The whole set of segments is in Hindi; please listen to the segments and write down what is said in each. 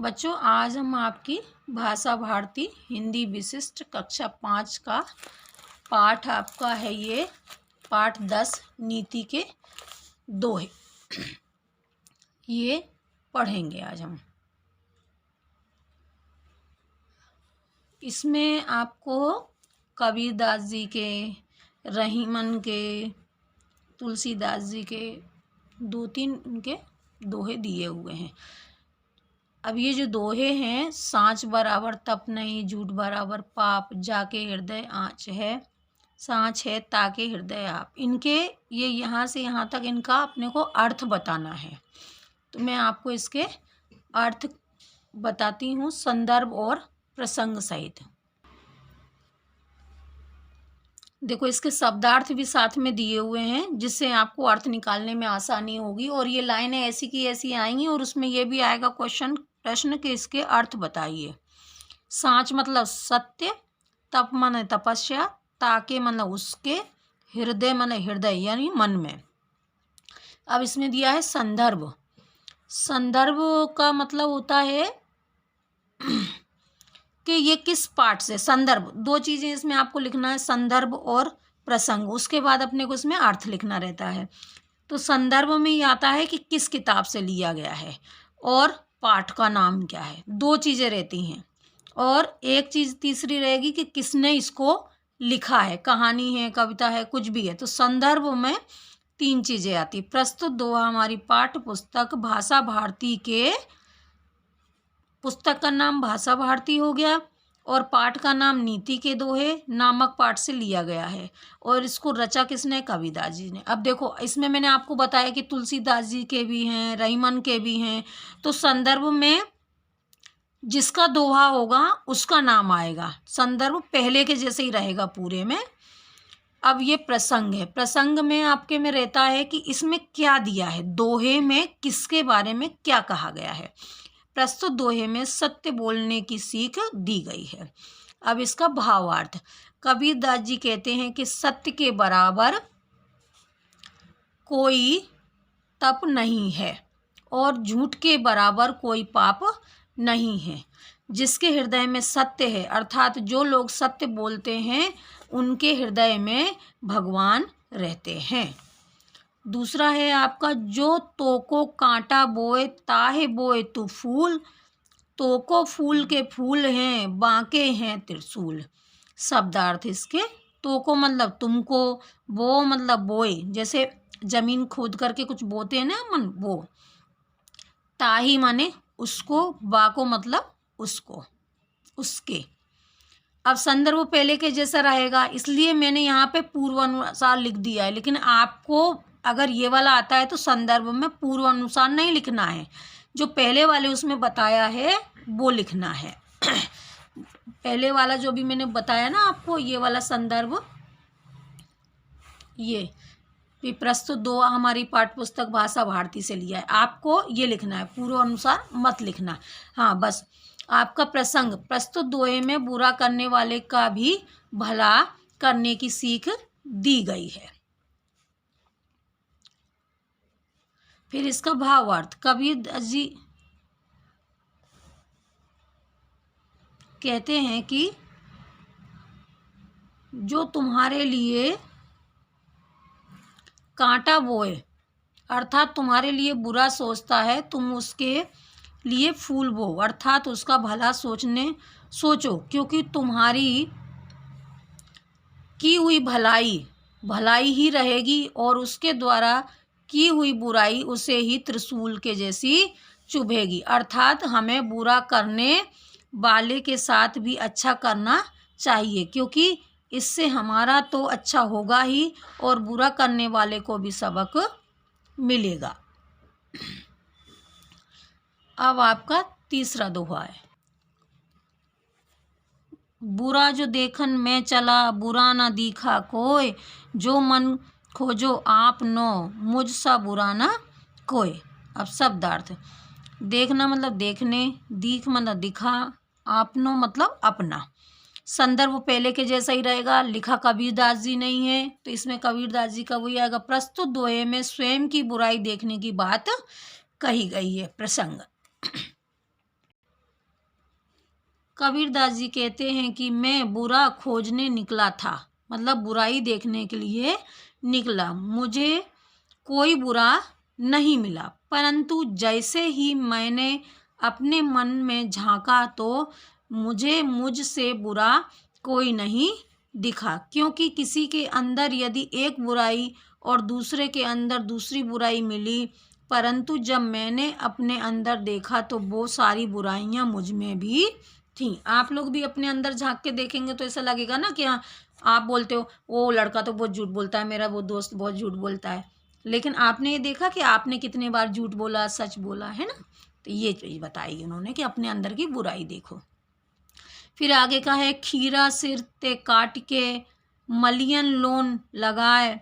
बच्चों, आज हम आपकी भाषा भारती हिंदी विशिष्ट कक्षा 5 का पाठ आपका है ये पाठ 10 नीति के दोहे ये पढ़ेंगे आज हम। इसमें आपको कबीरदास जी के, रहीमन के, तुलसीदास जी के 2-3 उनके दोहे दिए हुए हैं। अब ये जो दोहे हैं, सांच बराबर तप नहीं, झूठ बराबर पाप, जाके हृदय आँच है, सांच है ताके हृदय आप, इनके ये यहाँ से यहाँ तक इनका अपने को अर्थ बताना है। तो मैं आपको इसके अर्थ बताती हूँ संदर्भ और प्रसंग सहित। देखो, इसके शब्दार्थ भी साथ में दिए हुए हैं जिससे आपको अर्थ निकालने में आसानी होगी। और ये लाइनें ऐसी की ऐसी आएंगी और उसमें ये भी आएगा प्रश्न के इसके अर्थ बताइए। सांच मतलब सत्य, तप माने तपस्या, ताके माने उसके, हृदय माने हृदय यानी मन में। अब इसमें दिया है संदर्भ। संदर्भ का मतलब होता है कि ये किस पाठ से, संदर्भ, दो चीज़ें इसमें आपको लिखना है, संदर्भ और प्रसंग। उसके बाद अपने को इसमें अर्थ लिखना रहता है। तो संदर्भ में ये आता है कि किस किताब से लिया गया है और पाठ का नाम क्या है, दो चीज़ें रहती हैं। और एक चीज़ तीसरी रहेगी कि किसने इसको लिखा है, कहानी है, कविता है, कुछ भी है। तो संदर्भ में 3 चीज़ें आती। प्रस्तुत दोहा हमारी पाठ्य पुस्तक भाषा भारती के, पुस्तक का नाम भाषा भारती हो गया और पाठ का नाम नीति के दोहे नामक पाठ से लिया गया है। और इसको रचा किसने? कबीरदास जी ने। अब देखो, इसमें मैंने आपको बताया कि तुलसीदास जी के भी हैं, रहीमन के भी हैं। तो संदर्भ में जिसका दोहा होगा उसका नाम आएगा। संदर्भ पहले के जैसे ही रहेगा पूरे में। अब ये प्रसंग है। प्रसंग में आपके में रहता है कि इसमें क्या दिया है, दोहे में किसके बारे में क्या कहा गया है। प्रस्तुत दोहे में सत्य बोलने की सीख दी गई है। अब इसका भावार्थ। कबीरदास जी कहते हैं कि सत्य के बराबर कोई तप नहीं है और झूठ के बराबर कोई पाप नहीं है। जिसके हृदय में सत्य है, अर्थात जो लोग सत्य बोलते हैं, उनके हृदय में भगवान रहते हैं। दूसरा है आपका, जो तोको कांटा बोए ताहे बोए तू फूल, तोको फूल के फूल हैं, बांके हैं त्रिशूल। शब्दार्थ इसके, तोको मतलब तुमको, बो मतलब बोए, जैसे जमीन खोद करके कुछ बोते हैं ना मन, वो। ताही माने उसको, बाको मतलब उसको, उसके। अब संदर्भ पहले के जैसा रहेगा, इसलिए मैंने यहाँ पे पूर्वानुसार लिख दिया है। लेकिन आपको अगर ये वाला आता है तो संदर्भ में पूर्वानुसार नहीं लिखना है, जो पहले वाले उसमें बताया है वो लिखना है। पहले वाला जो भी मैंने बताया ना आपको, ये वाला संदर्भ, ये भी प्रस्तुत दोहा हमारी पाठ्य पुस्तक भाषा भारती से लिया है, आपको ये लिखना है, पूर्वानुसार मत लिखना। हाँ, बस आपका प्रसंग, प्रस्तुत दोहे में बुरा करने वाले का भी भला करने की सीख दी गई है। फिर इसका भावार्थ। कबीरदास जी कहते हैं कि जो तुम्हारे लिए कांटा बोए, अर्थात तुम्हारे लिए बुरा सोचता है, तुम उसके लिए फूल बो, अर्थात उसका भला सोचो, क्योंकि तुम्हारी की हुई भलाई ही रहेगी और उसके द्वारा की हुई बुराई उसे ही त्रिशूल के जैसी चुभेगी। अर्थात हमें बुरा करने वाले के साथ भी अच्छा करना चाहिए, क्योंकि इससे हमारा तो अच्छा होगा ही और बुरा करने वाले को भी सबक मिलेगा। अब आपका तीसरा दोहा है। बुरा जो देखन में चला, बुरा ना दिखा कोई, जो मन खोजो आप नो, मुझ सा बुरा ना कोई। अब शब्दार्थ। देखना मतलब देखने, दीख मतलब दिखा, आपनो मतलब अपना। संदर्भ पहले के जैसा ही रहेगा, लिखा कबीरदास जी नहीं है तो इसमें कबीरदास जी का वही आएगा। प्रस्तुत दोहे में स्वयं की बुराई देखने की बात कही गई है। प्रसंग। कबीरदास जी कहते हैं कि मैं बुरा खोजने निकला था, मतलब बुराई देखने के लिए निकला, मुझे कोई बुरा नहीं मिला, परंतु जैसे ही मैंने अपने मन में झांका तो मुझे मुझसे बुरा कोई नहीं दिखा, क्योंकि किसी के अंदर यदि एक बुराई और दूसरे के अंदर दूसरी बुराई मिली, परंतु जब मैंने अपने अंदर देखा तो वो सारी बुराइयां मुझ में भी थीं। आप लोग भी अपने अंदर झांक के देखेंगे तो ऐसा लगेगा ना कि हाँ, आप बोलते हो वो लड़का तो बहुत झूठ बोलता है, मेरा वो दोस्त बहुत झूठ बोलता है, लेकिन आपने ये देखा कि आपने कितने बार झूठ बोला, सच बोला है ना। तो ये चीज़ बताई उन्होंने कि अपने अंदर की बुराई देखो। फिर आगे का है, खीरा सिर ते काट के मलियन लोन लगाए,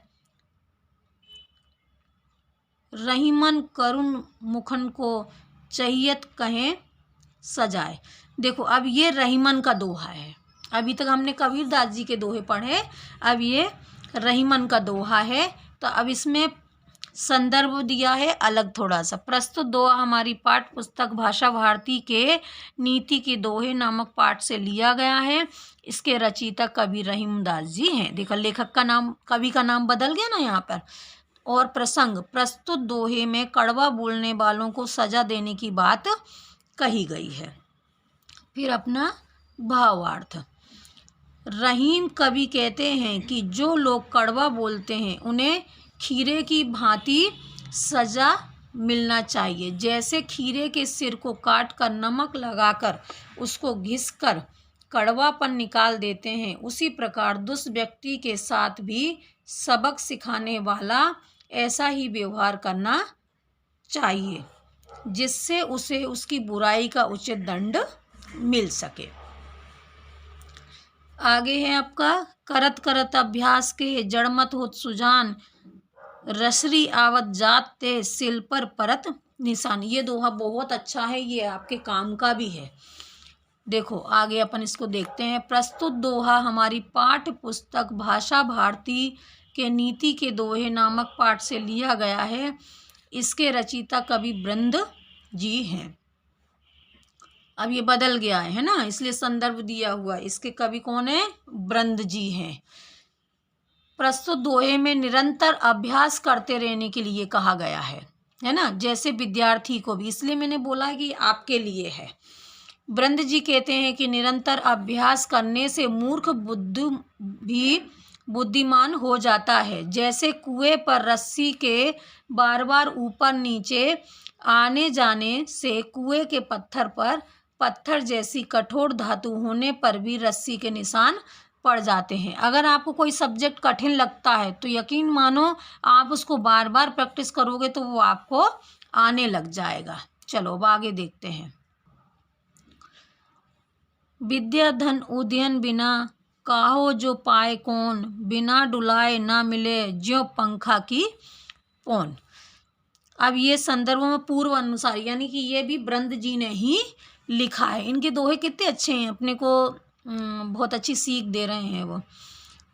रहीमन करुण मुखन को चाहियत कहें सजाए। देखो अब ये रहीमन का दोहा है, अभी तक हमने कबीरदास जी के दोहे पढ़े, अब ये रहीमन का दोहा है। तो अब इसमें संदर्भ दिया है अलग थोड़ा सा। प्रस्तुत दोहा हमारी पाठ्य पुस्तक भाषा भारती के नीति के दोहे नामक पाठ से लिया गया है। इसके रचयिता कवि रहीमदास जी हैं। देखो लेखक का नाम, कवि का नाम बदल गया ना यहाँ पर। और प्रसंग, प्रस्तुत दोहे में कड़वा बोलने वालों को सजा देने की बात कही गई है। फिर अपना भावार्थ, रहीम कवि कहते हैं कि जो लोग कड़वा बोलते हैं उन्हें खीरे की भांति सजा मिलना चाहिए। जैसे खीरे के सिर को काट कर नमक लगाकर उसको घिस कर कड़वापन निकाल देते हैं, उसी प्रकार दुष्ट व्यक्ति के साथ भी सबक सिखाने वाला ऐसा ही व्यवहार करना चाहिए जिससे उसे उसकी बुराई का उचित दंड मिल सके। आगे है आपका, करत करत अभ्यास के जड़मत होत सुजान, रसरी आवत जात ते सिल पर परत निशान। ये दोहा बहुत अच्छा है, ये आपके काम का भी है। देखो आगे अपन इसको देखते हैं। प्रस्तुत दोहा हमारी पाठ्य पुस्तक भाषा भारती के नीति के दोहे नामक पाठ से लिया गया है। इसके रचयिता कवि ब्रंद जी हैं। अब ये बदल गया है ना, इसलिए संदर्भ दिया हुआ। इसके कवि कौन है? ब्रंद जी हैं। प्रस्तुत दोहे में निरंतर अभ्यास करते रहने के लिए कहा गया है ना, जैसे विद्यार्थी को भी, इसलिए मैंने बोला कि आपके लिए है। ब्रंद जी कहते हैं कि निरंतर अभ्यास करने से मूर्ख बुद्धि भी बुद्धिमान हो जाता है। जैसे कुएं पर रस्सी के बार बार ऊपर नीचे आने जाने से कुएं के पत्थर पर पत्थर जैसी कठोर धातु होने पर भी रस्सी के निशान पड़ जाते हैं। अगर आपको कोई सब्जेक्ट कठिन लगता है तो यकीन मानो आप उसको बार बार प्रैक्टिस करोगे तो वो आपको आने लग जाएगा। चलो अब आगे देखते हैं। विद्या धन उदयन बिना काहो जो पाए कौन, बिना डुलाए ना मिले ज्यों पंखा की पौन। अब ये संदर्भ में पूर्व अनुसार, यानी कि ये भी ब्रंद जी ने ही लिखा है। इनके दोहे कितने अच्छे हैं, अपने को बहुत अच्छी सीख दे रहे हैं वो।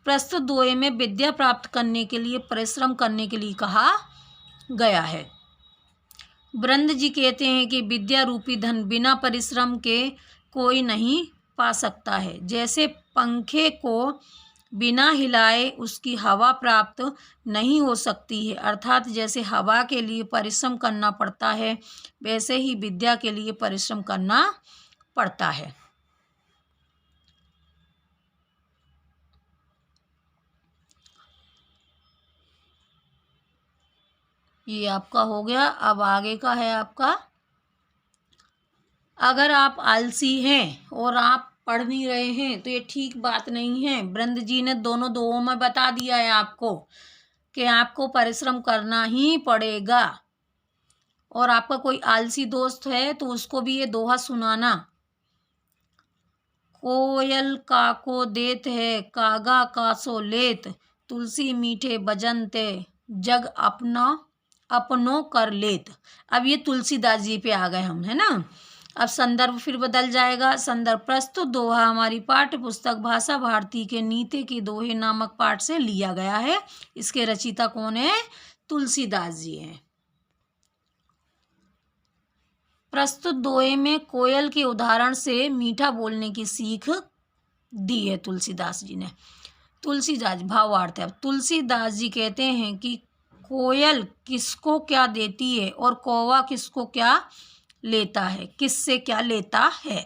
प्रस्तुत दोहे में विद्या प्राप्त करने के लिए परिश्रम करने के लिए कहा गया है। ब्रंद जी कहते हैं कि विद्या रूपी धन बिना परिश्रम के कोई नहीं पा सकता है। जैसे पंखे को बिना हिलाए उसकी हवा प्राप्त नहीं हो सकती है, अर्थात जैसे हवा के लिए परिश्रम करना पड़ता है वैसे ही विद्या के लिए परिश्रम करना पड़ता है। ये आपका हो गया। अब आगे का है आपका, अगर आप आलसी हैं और आप पढ़ नहीं रहे हैं तो ये ठीक बात नहीं है। ब्रंद जी ने दोनों दोहों में बता दिया है आपको कि आपको परिश्रम करना ही पड़ेगा। और आपका कोई आलसी दोस्त है तो उसको भी ये दोहा सुनाना। कोयल काको देत है कागा कासो लेत, तुलसी मीठे भजन ते जग अपना अपनों कर लेत। अब ये तुलसीदास जी पे आ गए हम, है ना। अब संदर्भ फिर बदल जाएगा। संदर्भ, प्रस्तुत दोहा हमारी पाठ्य पुस्तक भाषा भारती के नीति के दोहे नामक पाठ से लिया गया है। इसके रचयिता कौन है? तुलसीदास जी हैं। प्रस्तुत दोहे में कोयल के उदाहरण से मीठा बोलने की सीख दी है तुलसीदास जी ने। तुलसीदास भावार्थ है। अब तुलसीदास जी कहते हैं कि कोयल किसको क्या देती है और कौवा किसको क्या लेता है, किससे क्या लेता है।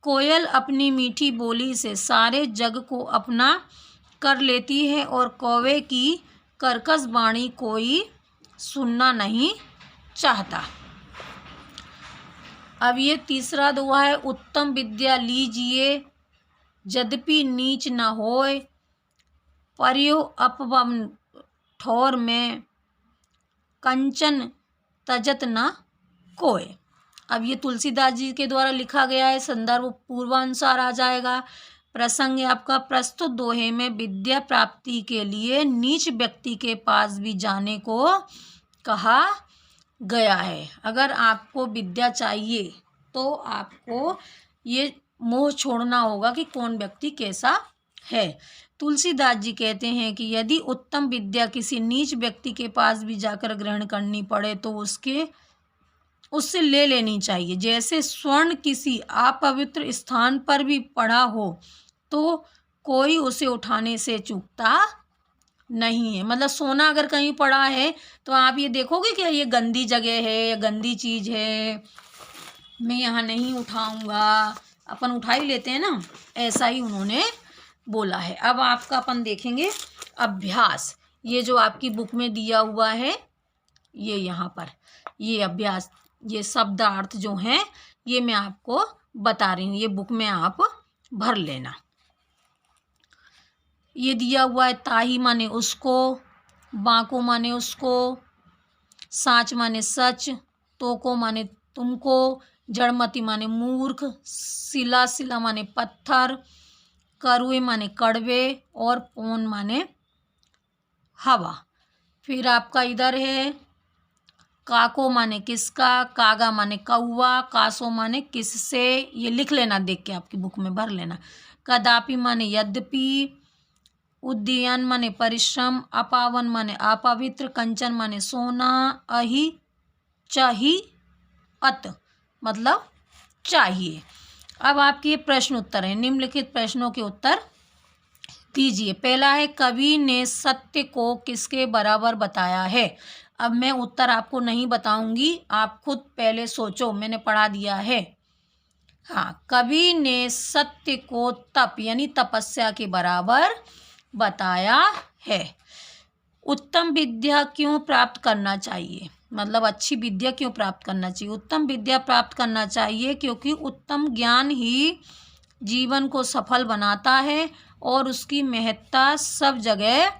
कोयल अपनी मीठी बोली से सारे जग को अपना कर लेती है और कौवे की कर्कश वाणी कोई सुनना नहीं चाहता। अब ये तीसरा दोहा है। उत्तम विद्या लीजिए यद्यपि नीच न होय, पर्यो अपवम ठोर में कंचन तजत न कोय। अब ये तुलसीदास जी के द्वारा लिखा गया है। संदर्भ पूर्वानुसार आ जाएगा। प्रसंग है आपका, प्रस्तुत दोहे में विद्या प्राप्ति के लिए नीच व्यक्ति के पास भी जाने को कहा गया है। अगर आपको विद्या चाहिए तो आपको ये मोह छोड़ना होगा कि कौन व्यक्ति कैसा है। तुलसीदास जी कहते हैं कि यदि उत्तम विद्या किसी नीच व्यक्ति के पास भी जाकर ग्रहण करनी पड़े तो उससे ले लेनी चाहिए। जैसे स्वर्ण किसी अपवित्र स्थान पर भी पड़ा हो तो कोई उसे उठाने से चूकता नहीं है। मतलब सोना अगर कहीं पड़ा है तो आप ये देखोगे कि ये गंदी जगह है या गंदी चीज़ है, मैं यहाँ नहीं उठाऊंगा, अपन उठा ही लेते हैं ना, ऐसा ही उन्होंने बोला है। अब आपका अपन देखेंगे अभ्यास। ये जो आपकी बुक में दिया हुआ है, ये यहाँ पर ये अभ्यास, ये शब्दार्थ जो हैं ये मैं आपको बता रही हूँ, ये बुक में आप भर लेना। ये दिया हुआ है, ताही माने उसको, बाको माने उसको, साच माने सच, तोको माने तुमको, जड़मती माने मूर्ख, सिला सिला माने पत्थर, करुए माने कड़वे और पौन माने हवा। फिर आपका इधर है काको माने किसका, कागा माने कौवा, कासो माने किससे। ये लिख लेना, देख के आपकी बुक में भर लेना। कदापि माने यद्यपि, उद्ययन माने परिश्रम, अपावन माने अपवित्र, कंचन माने सोना, अहि चाही अत मतलब चाहिए। अब आपके प्रश्न उत्तर हैं। निम्नलिखित प्रश्नों के उत्तर दीजिए। पहला है, कवि ने सत्य को किसके बराबर बताया है। अब मैं उत्तर आपको नहीं बताऊंगी, आप खुद पहले सोचो, मैंने पढ़ा दिया है। हाँ, कवि ने सत्य को तप यानी तपस्या के बराबर बताया है। उत्तम विद्या क्यों प्राप्त करना चाहिए, मतलब अच्छी विद्या क्यों प्राप्त करना चाहिए। उत्तम विद्या प्राप्त करना चाहिए क्योंकि उत्तम ज्ञान ही जीवन को सफल बनाता है और उसकी महत्ता सब जगह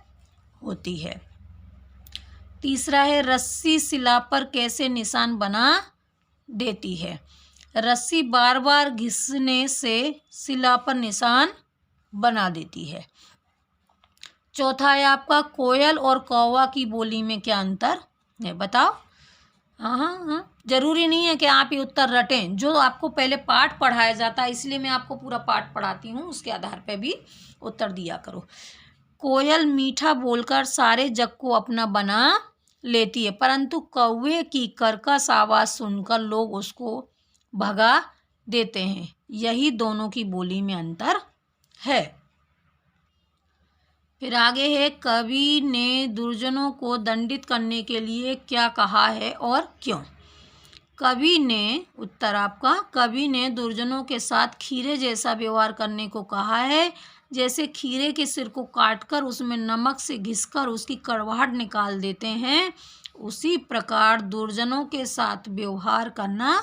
होती है। तीसरा है, रस्सी शिला पर कैसे निशान बना देती है। रस्सी बार बार घिसने से शिला पर निशान बना देती है। चौथा है आपका, कोयल और कौवा की बोली में क्या अंतर है, बताओ। हाँ, जरूरी नहीं है कि आप ये उत्तर रटें, जो आपको पहले पाठ पढ़ाया जाता है, इसलिए मैं आपको पूरा पाठ पढ़ाती हूँ, उसके आधार पे भी उत्तर दिया करो। कोयल मीठा बोलकर सारे जग को अपना बना लेती है, परंतु कौवे की कर्कश आवाज़ सुनकर लोग उसको भगा देते हैं। यही दोनों की बोली में अंतर है। फिर आगे है, कवि ने दुर्जनों को दंडित करने के लिए क्या कहा है और क्यों। कवि ने, उत्तर आपका, कवि ने दुर्जनों के साथ खीरे जैसा व्यवहार करने को कहा है। जैसे खीरे के सिर को काटकर उसमें नमक से घिसकर उसकी कड़वाहट निकाल देते हैं, उसी प्रकार दुर्जनों के साथ व्यवहार करना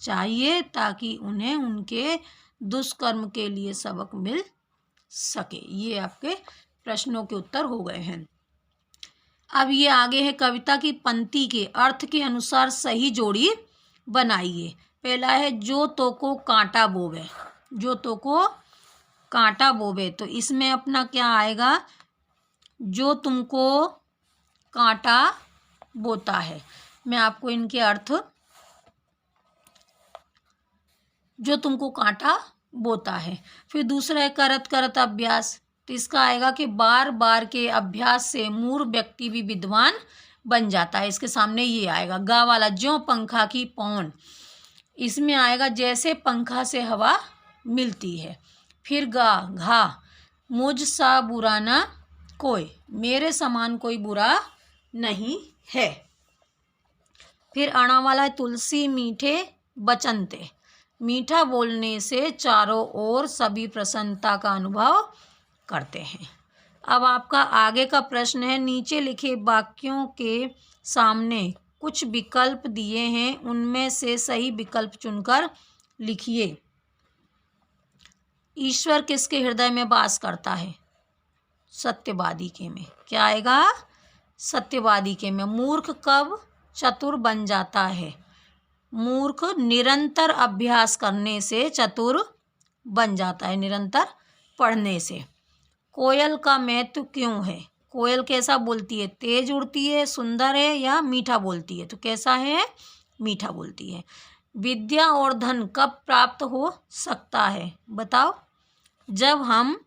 चाहिए ताकि उन्हें उनके दुष्कर्म के लिए सबक मिल सके। ये आपके प्रश्नों के उत्तर हो गए हैं। अब ये आगे है, कविता की पंक्ति के अर्थ के अनुसार सही जोड़ी बनाइए। पहला है, जो तो को कांटा बोवे, जो तो को कांटा बोवे, तो इसमें अपना क्या आएगा, जो तुमको कांटा बोता है। मैं आपको इनके अर्थ, जो तुमको कांटा बोता है। फिर दूसरा है, करत करत अभ्यास, तो इसका आएगा कि बार बार के अभ्यास से मूर्ख व्यक्ति भी विद्वान बन जाता है। इसके सामने ये आएगा गा वाला, ज्यों पंखा की पौन, इसमें आएगा जैसे पंखा से हवा मिलती है। फिर गा घा, मुझ सा बुरा ना कोई, मेरे समान कोई बुरा नहीं है। फिर अणा वाला है तुलसी मीठे बचनते, मीठा बोलने से चारों ओर सभी प्रसन्नता का अनुभव करते हैं। अब आपका आगे का प्रश्न है, नीचे लिखे वाक्यों के सामने कुछ विकल्प दिए हैं, उनमें से सही विकल्प चुनकर लिखिए। ईश्वर किसके हृदय में वास करता है? सत्यवादी के में। क्या आएगा? सत्यवादी के में। मूर्ख कब चतुर बन जाता है? मूर्ख निरंतर अभ्यास करने से चतुर बन जाता है, निरंतर पढ़ने से। कोयल का महत्व क्यों है? कोयल कैसा बोलती है? तेज उड़ती है, सुंदर है, या मीठा बोलती है? तो कैसा है? मीठा बोलती है। विद्या और धन कब प्राप्त हो सकता है? बताओ। जब हम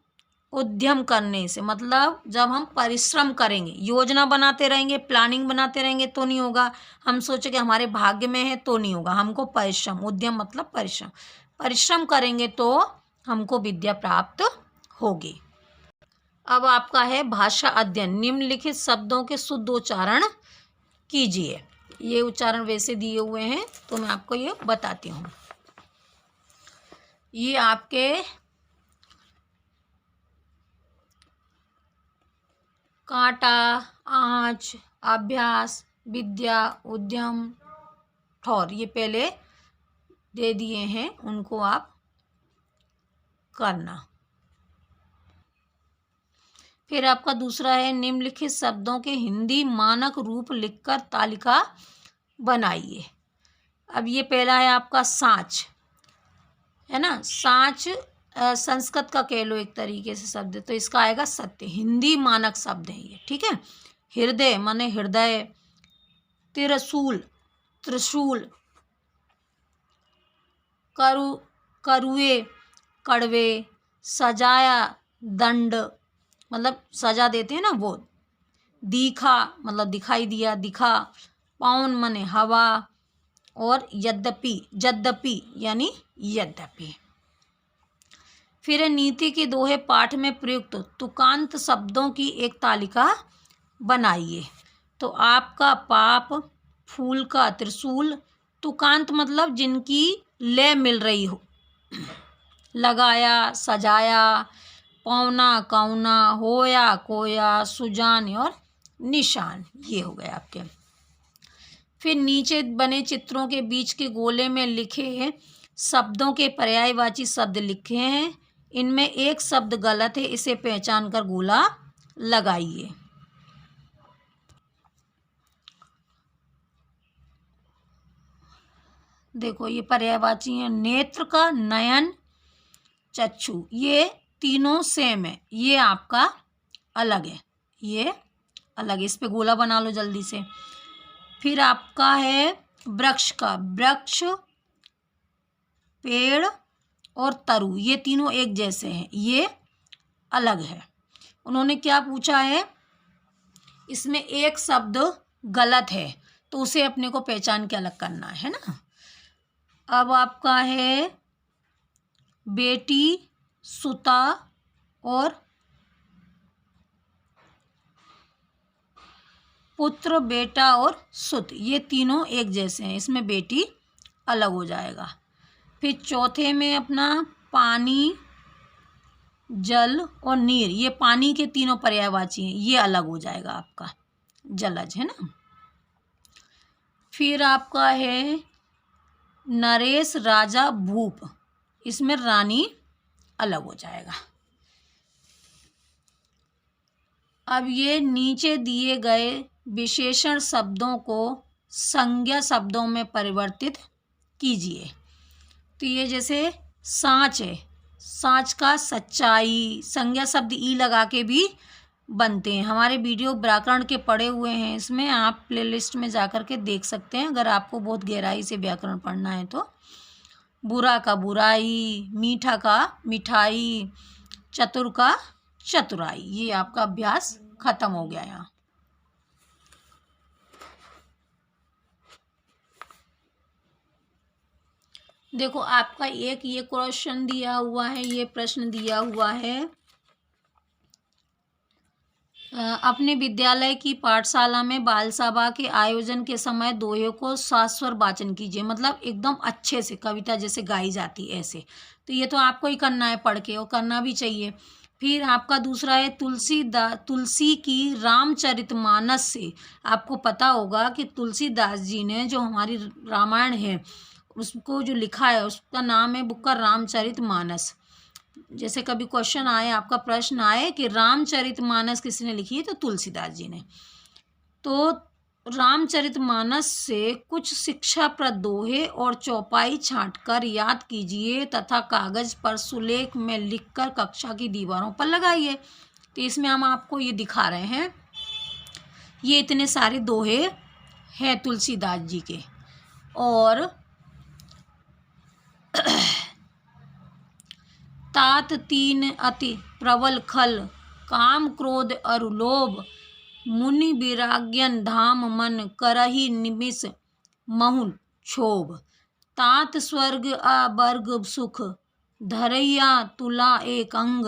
उद्यम करने से, मतलब जब हम परिश्रम करेंगे, योजना बनाते रहेंगे, प्लानिंग बनाते रहेंगे तो नहीं होगा। हम सोचे कि हमारे भाग्य में है तो नहीं होगा। हमको परिश्रम, उद्यम मतलब परिश्रम, परिश्रम करेंगे तो हमको विद्या प्राप्त होगी। अब आपका है भाषा अध्ययन। निम्नलिखित शब्दों के शुद्ध उच्चारण कीजिए। ये उच्चारण वैसे दिए हुए हैं तो मैं आपको ये बताती हूँ। ये आपके कांटा, आँच, अभ्यास, विद्या, उद्यम, ठौर, ये पहले दे दिए हैं, उनको आप करना। फिर आपका दूसरा है, निम्नलिखित शब्दों के हिंदी मानक रूप लिखकर तालिका बनाइए। अब ये पहला है आपका सांच, है ना। सांच संस्कृत का कह लो एक तरीके से शब्द, तो इसका आएगा सत्य। हिंदी मानक शब्द है ये, ठीक है। हृदय माने हृदय, त्रिशूल त्रिशूल, करुए कड़वे, सजाया दंड मतलब सजा देते हैं ना वो, दिखा मतलब दिखाई दिया, दिखा, पौन माने हवा, और यद्यपि यद्यपि यानी यद्यपि। फिर नीति के दोहे पाठ में प्रयुक्त तुकांत शब्दों की एक तालिका बनाइए। तो आपका पाप, फूल का त्रिशूल, तुकांत मतलब जिनकी लय मिल रही हो, लगाया, सजाया, पौना, कौना, होया, कोया, सुजान और निशान, ये हो गए आपके। फिर नीचे बने चित्रों के बीच के गोले में लिखे शब्दों के पर्यायवाची शब्द लिखे हैं, इनमें एक शब्द गलत है, इसे पहचान कर गोला लगाइए। देखो ये पर्यायवाची है, नेत्र का, नयन, चक्षु, ये तीनों सेम है, ये आपका अलग है, ये अलग है, इस पे गोला बना लो जल्दी से। फिर आपका है वृक्ष का, वृक्ष, पेड़ और तरु, ये तीनों एक जैसे हैं, ये अलग है। उन्होंने क्या पूछा है, इसमें एक शब्द गलत है तो उसे अपने को पहचान के अलग करना है ना। अब आपका है बेटी, सुता और पुत्र, बेटा और सुत, ये तीनों एक जैसे हैं, इसमें बेटी अलग हो जाएगा। फिर चौथे में अपना पानी, जल और नीर, ये पानी के तीनों पर्यायवाची हैं, ये अलग हो जाएगा आपका, जलज, है ना। फिर आपका है नरेश, राजा, भूप, इसमें रानी अलग हो जाएगा। अब ये नीचे दिए गए विशेषण शब्दों को संज्ञा शब्दों में परिवर्तित कीजिए। तो ये जैसे सांच है, सांच का सच्चाई, संज्ञा शब्द ई लगा के भी बनते हैं। हमारे वीडियो व्याकरण के पढ़े हुए हैं, इसमें आप प्लेलिस्ट में जा कर के देख सकते हैं अगर आपको बहुत गहराई से व्याकरण पढ़ना है तो। बुरा का बुराई, मीठा का मिठाई, चतुर का चतुराई, ये आपका अभ्यास खत्म हो गया यहाँ। देखो आपका एक ये क्वेश्चन दिया हुआ है, ये प्रश्न दिया हुआ है, अपने विद्यालय की पाठशाला में बाल सभा के आयोजन के समय दोहे को शाश्वर वाचन कीजिए। मतलब एकदम अच्छे से कविता जैसे गाई जाती है ऐसे। तो ये तो आपको ही करना है पढ़ के, और करना भी चाहिए। फिर आपका दूसरा है तुलसी की रामचरितमानस से। आपको पता होगा कि तुलसीदास जी ने जो हमारी रामायण है उसको जो लिखा है उसका नाम है बुक का रामचरितमानस। जैसे कभी क्वेश्चन आए, आपका प्रश्न आए कि रामचरितमानस किसने लिखी है, तो तुलसीदास जी ने। तो रामचरितमानस से कुछ शिक्षाप्रद दोहे और चौपाई छांटकर याद कीजिए तथा कागज पर सुलेख में लिखकर कक्षा की दीवारों पर लगाइए। तो इसमें हम आपको ये दिखा रहे हैं, ये इतने सारे दोहे हैं तुलसीदास जी के। और तात तीन अति प्रबल खल, काम क्रोध अरु लोभ, मुनि विराग्यन धाम मन, करही निमिष महु क्षोभ। तात स्वर्ग अवर्ग सुख, धरैया तुला एक अंग,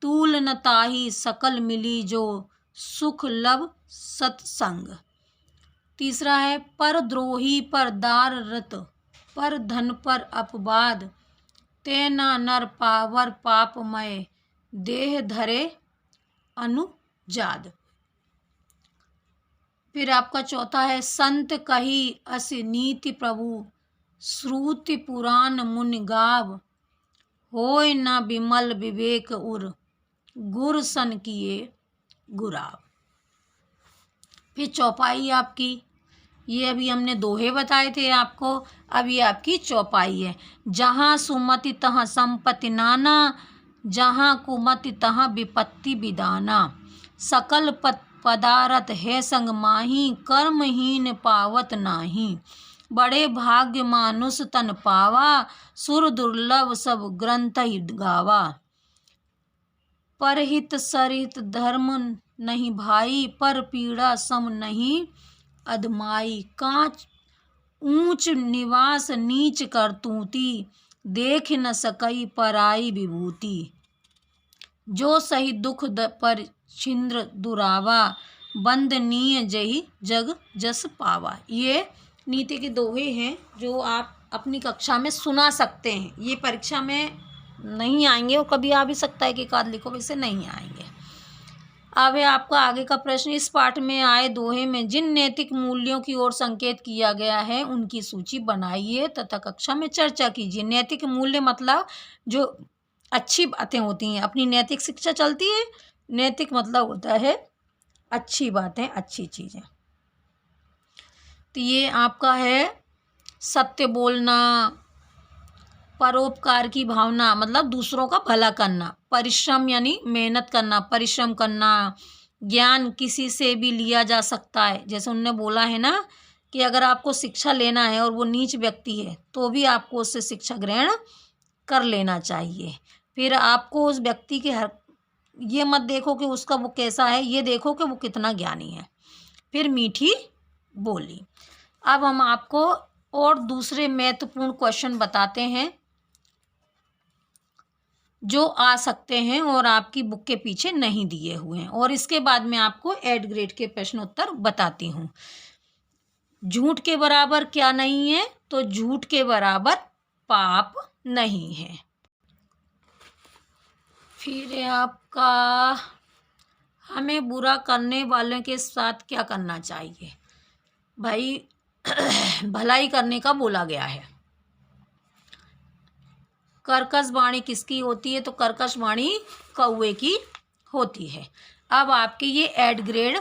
तूल न ताहि सकल मिली जो, सुख लब सत्संग। तीसरा है पर द्रोही पर दार रत, पर धन पर अपवाद, तेना नर पावर पापमय, देह धरे अनुजाद। फिर आपका चौथा है संत कही अस नीति प्रभु, श्रुति पुराण मुनि गाव, होय न विमल विवेक उर, गुर सन किए गुराव। फिर चौपाई आपकी, ये अभी हमने दोहे बताए थे आपको, अब ये आपकी चौपाई है। जहाँ सुमति तहाँ संपत्ति नाना, जहाँ कुमति तहाँ विपत्ति विदाना, सकल पदारथ है संग माही, कर्महीन पावत नाही, बड़े भाग्य मानुष तन पावा, सुर दुर्लभ सब ग्रंथ ही गावा, परहित सरहित धर्म नहीं भाई, पर पीड़ा सम नहीं अधमाई, कांच ऊंच निवास नीच करतूती, देख न सकई पराई विभूति, जो सही दुख पर छिंद्र दुरावा, बंदनीय जही जग जस पावा। ये नीति के दोहे हैं जो आप अपनी कक्षा में सुना सकते हैं। ये परीक्षा में नहीं आएंगे, और कभी आ भी सकता है कि एकाध लिखो, वैसे नहीं आएंगे। अब है आपका आगे का प्रश्न, इस पाठ में आए दोहे में जिन नैतिक मूल्यों की ओर संकेत किया गया है उनकी सूची बनाइए तथा कक्षा में चर्चा कीजिए। नैतिक मूल्य मतलब जो अच्छी बातें होती हैं, अपनी नैतिक शिक्षा चलती है। नैतिक मतलब होता है अच्छी बातें, अच्छी चीज़ें। तो ये आपका है सत्य बोलना, परोपकार की भावना मतलब दूसरों का भला करना, परिश्रम यानी मेहनत करना, परिश्रम करना, ज्ञान किसी से भी लिया जा सकता है। जैसे उन्होंने बोला है ना कि अगर आपको शिक्षा लेना है और वो नीच व्यक्ति है तो भी आपको उससे शिक्षा ग्रहण कर लेना चाहिए। फिर आपको उस व्यक्ति के ये मत देखो कि उसका वो कैसा है, ये देखो कि वो कितना ज्ञानी है। फिर मीठी बोली। अब हम आपको और दूसरे महत्वपूर्ण क्वेश्चन बताते हैं जो आ सकते हैं और आपकी बुक के पीछे नहीं दिए हुए हैं, और इसके बाद मैं आपको एड ग्रेड के प्रश्न उत्तर बताती हूँ। झूठ के बराबर क्या नहीं है, तो झूठ के बराबर पाप नहीं है। फिर है आपका हमें बुरा करने वालों के साथ क्या करना चाहिए। भाई भलाई करने का बोला गया है। कर्कश वाणी किसकी होती है, तो कर्कश वाणी कौवे की होती है। अब आपके ये एड ग्रेड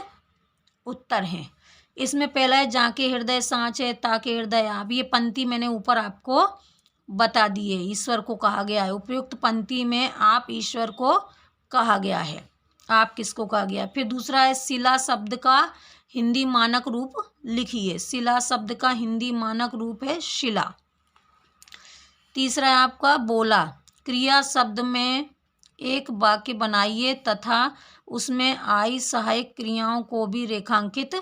उत्तर हैं। इसमें पहला है जाके हृदय सांच है, ताके हृदय आप। ये पंक्ति मैंने ऊपर आपको बता दी है, ईश्वर को कहा गया है। उपयुक्त पंक्ति में आप ईश्वर को कहा गया है, आप किसको कहा गया। फिर दूसरा है शिला शब्द का हिंदी मानक रूप लिखिए। शिला शब्द का हिंदी मानक रूप है शिला। तीसरा है आपका बोला। क्रिया शब्द में एक वाक्य बनाइए तथा उसमें आई सहायक क्रियाओं को भी रेखांकित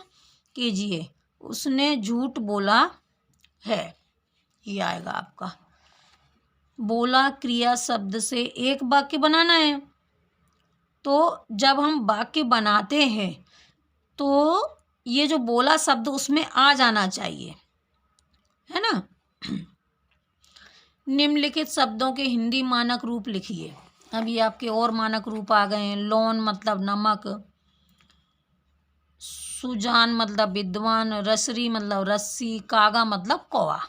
कीजिए। उसने झूठ बोला है, ये आएगा आपका। बोला क्रिया शब्द से एक वाक्य बनाना है। तो जब हम वाक्य बनाते हैं तो ये जो बोला शब्द उसमें आ जाना चाहिए, है ना। निम्नलिखित शब्दों के हिंदी मानक रूप लिखिए। अब ये आपके और मानक रूप आ गए हैं। लौन मतलब नमक, सुजान मतलब विद्वान, रसरी मतलब रस्सी, कागा मतलब कौवा।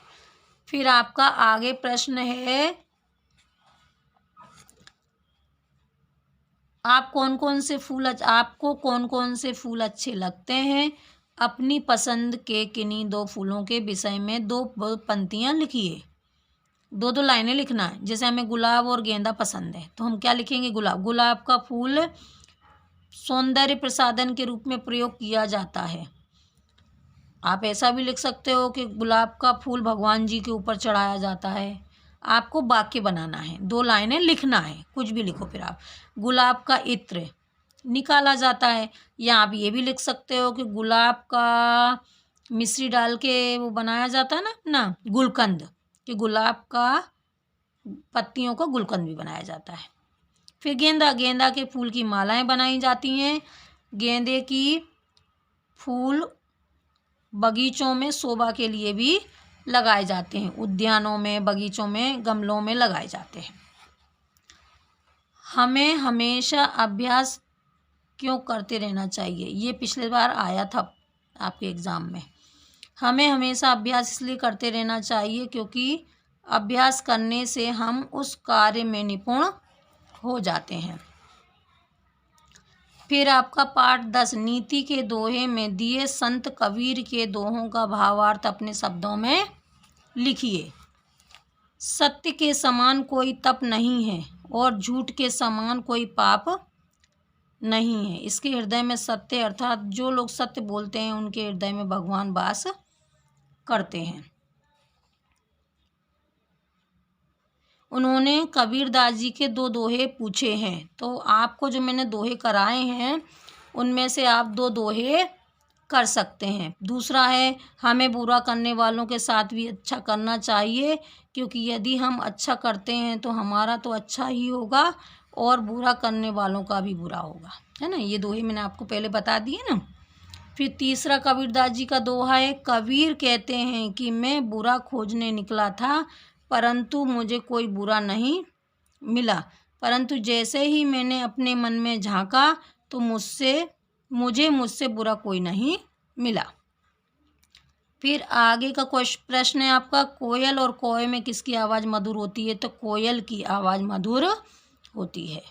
फिर आपका आगे प्रश्न है, आपको कौन कौन से फूल अच्छे लगते हैं। अपनी पसंद के किन्हीं दो फूलों के विषय में दो पंक्तियां लिखिए। दो दो लाइनें लिखना है। जैसे हमें गुलाब और गेंदा पसंद है तो हम क्या लिखेंगे, गुलाब। गुलाब का फूल सौंदर्य प्रसाधन के रूप में प्रयोग किया जाता है। आप ऐसा भी लिख सकते हो कि गुलाब का फूल भगवान जी के ऊपर चढ़ाया जाता है। आपको वाक्य बनाना है, दो लाइनें लिखना है, कुछ भी लिखो। फिर आप गुलाब का इत्र निकाला जाता है, या आप ये भी लिख सकते हो कि गुलाब का मिश्री डाल के वो बनाया जाता है ना गुलकंद, कि गुलाब का पत्तियों का गुलकंद भी बनाया जाता है। फिर गेंदा के फूल की मालाएं बनाई जाती हैं। गेंदे की फूल बगीचों में शोभा के लिए भी लगाए जाते हैं। उद्यानों में, बगीचों में, गमलों में लगाए जाते हैं। हमें हमेशा अभ्यास क्यों करते रहना चाहिए। ये पिछले बार आया था आपके एग्ज़ाम में। हमें हमेशा अभ्यास इसलिए करते रहना चाहिए क्योंकि अभ्यास करने से हम उस कार्य में निपुण हो जाते हैं। फिर आपका पाठ 10, नीति के दोहे में दिए संत कबीर के दोहों का भावार्थ अपने शब्दों में लिखिए। सत्य के समान कोई तप नहीं है और झूठ के समान कोई पाप नहीं है। इसके हृदय में सत्य, अर्थात जो लोग सत्य बोलते हैं उनके हृदय में भगवान वास करते हैं। उन्होंने कबीरदास जी के 2 दोहे पूछे हैं, तो आपको जो मैंने दोहे कराए हैं उनमें से आप 2 दोहे कर सकते हैं। दूसरा है, हमें बुरा करने वालों के साथ भी अच्छा करना चाहिए, क्योंकि यदि हम अच्छा करते हैं तो हमारा तो अच्छा ही होगा और बुरा करने वालों का भी बुरा होगा, है ना। ये दोहे मैंने आपको पहले बता दिए ना। फिर तीसरा कबीरदास जी का दोहा है, कबीर कहते हैं कि मैं बुरा खोजने निकला था परंतु मुझे कोई बुरा नहीं मिला, परंतु जैसे ही मैंने अपने मन में झांका तो मुझसे बुरा कोई नहीं मिला। फिर आगे का प्रश्न है आपका, कोयल और कौवे में किसकी आवाज़ मधुर होती है। तो कोयल की आवाज़ मधुर होती है।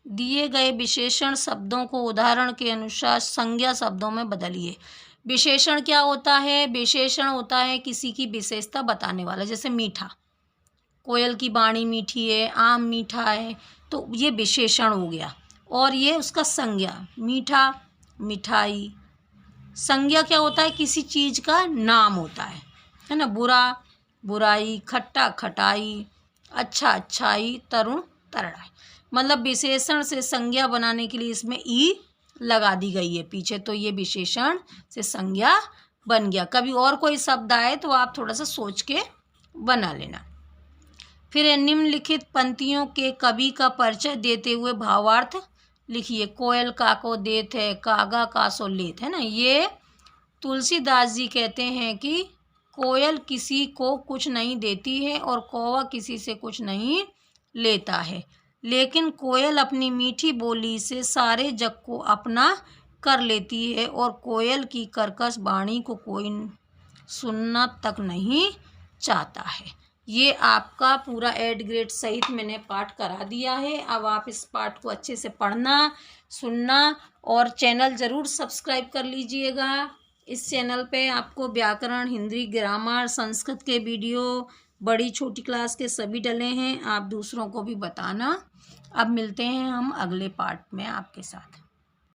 दिए गए विशेषण शब्दों को उदाहरण के अनुसार संज्ञा शब्दों में बदलिए। विशेषण क्या होता है। विशेषण होता है किसी की विशेषता बताने वाला। जैसे मीठा, कोयल की वाणी मीठी है, आम मीठा है, तो ये विशेषण हो गया। और ये उसका संज्ञा, मीठा, मिठाई। संज्ञा क्या होता है, किसी चीज़ का नाम होता है ना। बुरा बुराई, खट्टा खटाई, अच्छा अच्छाई, तरुण तरड़ाई। मतलब विशेषण से संज्ञा बनाने के लिए इसमें ई लगा दी गई है पीछे, तो ये विशेषण से संज्ञा बन गया। कभी और कोई शब्द आए तो आप थोड़ा सा सोच के बना लेना। फिर निम्नलिखित पंक्तियों के कवि का परिचय देते हुए भावार्थ लिखिए। कोयल काको देत है, कागा कासो लेत, है ना। ये तुलसीदास जी कहते हैं कि कोयल किसी को कुछ नहीं देती है और कौवा किसी से कुछ नहीं लेता है, लेकिन कोयल अपनी मीठी बोली से सारे जग को अपना कर लेती है और कोयल की कर्कश वाणी को कोई सुनना तक नहीं चाहता है। ये आपका पूरा 8 ग्रेड सहित मैंने पाठ करा दिया है। अब आप इस पाठ को अच्छे से पढ़ना, सुनना और चैनल ज़रूर सब्सक्राइब कर लीजिएगा। इस चैनल पे आपको व्याकरण, हिंदी, ग्रामर, संस्कृत के वीडियो बड़ी छोटी क्लास के सभी डले हैं। आप दूसरों को भी बताना। अब मिलते हैं हम अगले पार्ट में आपके साथ।